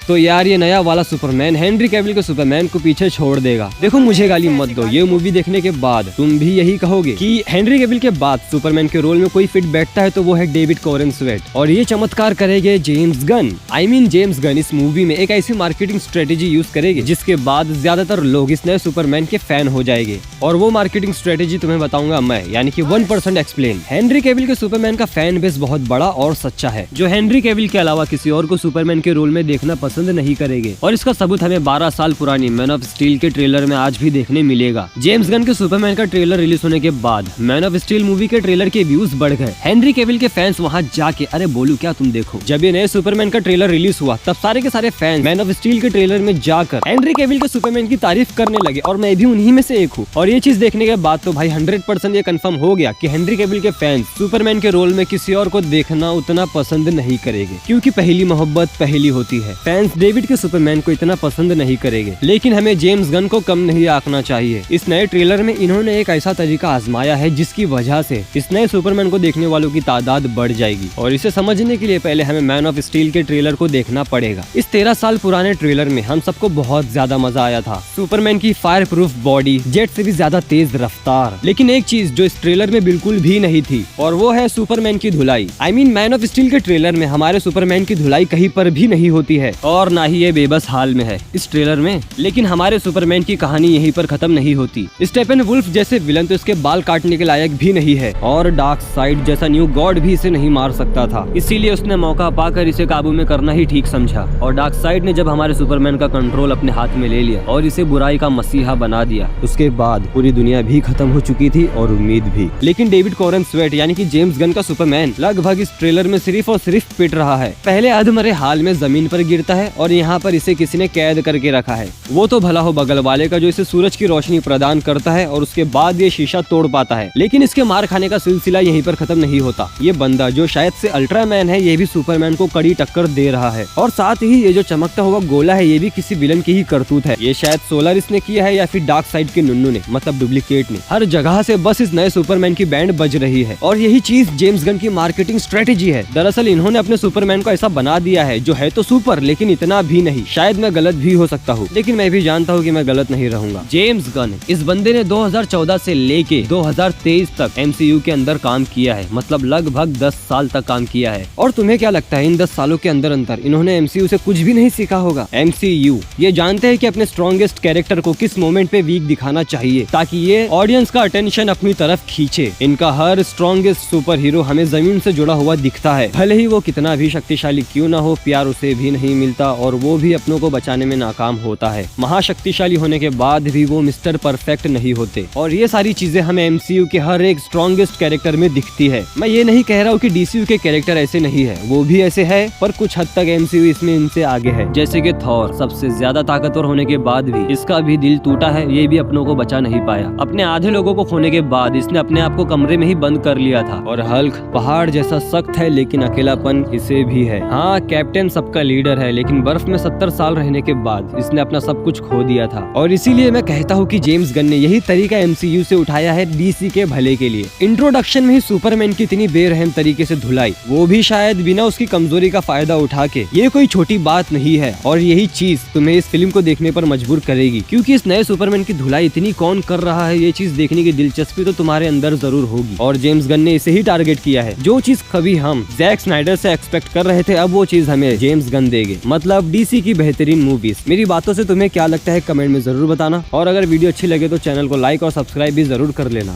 तो यार ये नया वाला सुपरमैन हेनरी कैविल के सुपरमैन को पीछे छोड़ देगा। देखो मुझे गाली मत दो, ये मूवी देखने के बाद तुम भी यही कहोगे कि हेनरी कैविल के बाद सुपरमैन के रोल में कोई फिट बैठता है तो वो है डेविड कॉरेन स्वेट, और ये चमत्कार करेंगे जेम्स गन। जेम्स गन इस मूवी में एक ऐसी मार्केटिंग स्ट्रेटेजी यूज करेगी जिसके बाद ज्यादातर लोग इस नए सुपरमैन के फैन हो जाएंगे, और वो मार्केटिंग स्ट्रेटेजी तुम्हें बताऊंगा मैं, यानी कि 1% एक्सप्लेन। हेनरी कैविल के सुपरमैन का फैन बेस बहुत बड़ा और सच्चा है, जो हेनरी कैविल के अलावा किसी और को सुपरमैन के रोल में देखना पसंद नहीं करेंगे, और इसका सबूत हमें 12 साल पुरानी मैन ऑफ स्टील के ट्रेलर में आज भी देखने मिलेगा। जेम्स गन के सुपरमैन का ट्रेलर रिलीज होने के बाद मैन ऑफ स्टील मूवी के ट्रेलर के व्यूज बढ़ गए। हेनरी कैविल के फैंस वहाँ जाके अरे बोलू क्या तुम देखो, जब ये नए सुपरमैन का ट्रेलर रिलीज हुआ तब सारे के सारे फैंस मैन ऑफ स्टील के ट्रेलर में जाकर हेनरी कैविल के सुपरमैन की तारीफ करने लगे, और मैं भी उन्हीं में से एक हूँ। और ये चीज देखने के बाद तो भाई 100% ये कंफर्म हो गया कि हेनरी कैविल के फैंस सुपरमैन के रोल में किसी और को देखना उतना पसंद नहीं करेंगे, क्योंकि पहली मोहब्बत पहली होती है। फैंस डेविड के सुपरमैन को इतना पसंद नहीं करेंगे, लेकिन हमें जेम्स गन को कम नहीं आंकना चाहिए। इस नए ट्रेलर में इन्होंने एक ऐसा तरीका आजमाया है जिसकी वजह से इस नए सुपरमैन को देखने वालों की तादाद बढ़ जाएगी, और इसे समझने के लिए पहले हमें मैन ऑफ स्टील के ट्रेलर को देखना पड़ेगा। इस 13 साल पुराने ट्रेलर में हम सबको बहुत ज्यादा मजा आया था। सुपरमैन की फायर प्रूफ बॉडी, जेट से भी ज्यादा तेज रफ्तार, लेकिन एक चीज जो इस ट्रेलर में बिल्कुल भी नहीं थी, और वो है सुपरमैन की धुलाई। मैन ऑफ स्टील के ट्रेलर में हमारे सुपरमैन की धुलाई कहीं पर भी नहीं होती है, और ना ही ये बेबस हाल में है इस ट्रेलर में। लेकिन हमारे सुपरमैन की कहानी यहीं पर खत्म नहीं होती। स्टेफन वुल्फ जैसे विलन तो इसके बाल काटने के लायक भी नहीं है, और डार्क साइड जैसा न्यू गॉड भी इसे नहीं मार सकता था, इसीलिए उसने मौका पाकर इसे काबू में करना ही ठीक समझा। और डार्क साइड ने जब हमारे सुपरमैन का कंट्रोल अपने हाथ में ले लिया और इसे बुराई का मसीहा बना दिया, उसके बाद पूरी दुनिया भी खत्म हो चुकी थी और उम्मीद भी। लेकिन डेविड कॉरेन स्वेट यानी कि जेम्स गन का सुपरमैन लगभग इस ट्रेलर में सिर्फ और सिर्फ पिट रहा है। पहले अधमरे हाल में जमीन पर गिरता है, और यहाँ पर इसे किसी ने कैद करके रखा है। वो तो भला हो बगल वाले का जो इसे सूरज की रोशनी प्रदान करता है, और उसके बाद ये शीशा तोड़ पाता है। लेकिन इसके मार खाने का सिलसिला यहीं पर खत्म नहीं होता। ये बंदा जो शायद से अल्ट्रामैन है, ये भी सुपरमैन को कड़ी टक्कर दे रहा है, और साथ ही ये जो चमकता हुआ गोला है ये भी किसी विलन की ही करतूत है। ये शायद सोलारिस ने किया है या फिर डार्क साइड के नुन्नू ने, मतलब डुप्लीकेट ने। हर जगह से बस इस नए सुपरमैन की बैंड बज रही है, और यही चीज जेम्स गन की मार्केटिंग स्ट्रेटेजी है। दरअसल इन्होंने अपने सुपरमैन को ऐसा बना दिया है जो है तो सुपर, लेकिन इतना भी नहीं। शायद मैं गलत भी हो सकता हूँ, लेकिन मैं भी जानता हूँ कि मैं गलत नहीं रहूंगा। जेम्स गन, इस बंदे ने 2014 से लेके 2023 तक MCU के अंदर काम किया है, मतलब लगभग 10 साल तक काम किया है। और तुम्हें क्या लगता है इन 10 सालों के अंदर इन्होंने MCU से कुछ भी नहीं सीखा होगा? MCU ये जानते हैं कि अपने स्ट्रॉन्गेस्ट कैरेक्टर को किस मोमेंट पे वीक दिखाना चाहिए, ताकि ये ऑडियंस का अटेंशन अपनी तरफ खींचे। इनका हर स्ट्रॉन्गेस्ट सुपर हीरो हमें जमीन से जुड़ा हुआ दिखता है, भले ही वो कितना भी शक्तिशाली क्यों ना हो, प्यार उसे भी नहीं मिलता, और वो भी अपनों को बचाने में नाकाम होता है। महाशक्तिशाली होने के बाद भी वो मिस्टर परफेक्ट नहीं होते, और ये सारी चीजें हमें MCU के हर एक स्ट्रॉन्गेस्ट कैरेक्टर में दिखती है। मैं ये नहीं कह रहा हूँ कि DCU के कैरेक्टर ऐसे नहीं है, वो भी ऐसे है, पर कुछ हद तक MCU इसमें इनसे आगे है। जैसे कि थॉर सबसे ज्यादा ताकतवर होने के बाद भी इसका भी दिल टूटा है, ये भी अपनों को बचा नहीं पाया। अपने आधे लोगों को खोने के बाद इसने अपने आप को कमरे में ही बंद कर लिया था। और हल्क पहाड़ जैसा सख्त है, लेकिन अकेलापन इसे भी है। हाँ, कैप्टन सबका लीडर है, लेकिन बर्फ में 70 साल रहने के बाद इसने अपना सब कुछ खो दिया था। और इसीलिए मैं कहता हूँ कि जेम्स गन ने यही तरीका MCU से उठाया है DC के भले के लिए। इंट्रोडक्शन में ही सुपरमैन की इतनी बेरहम तरीके से धुलाई, वो भी शायद बिना उसकी कमजोरी का फायदा उठा के। ये कोई छोटी बात नहीं है, और यही चीज तुम्हें इस फिल्म को देखने पर मजबूर करेगी, क्योंकि इस नए सुपरमैन की धुलाई इतनी कौन कर रहा है, ये चीज देखने की दिलचस्पी तो तुम्हारे अंदर जरूर होगी। और जेम्स गन ने इसे ही टारगेट किया है। जो चीज कभी हम जैक स्नाइडर से एक्सपेक्ट कर रहे थे, अब वो चीज हमें जेम्स गन देंगे, मतलब DC की बेहतरीन मूवीज। मेरी बातों से तुम्हें क्या लगता है कमेंट में जरूर बताना, और अगर वीडियो अच्छी लगे तो चैनल को लाइक और सब्सक्राइब भी जरूर कर लेना।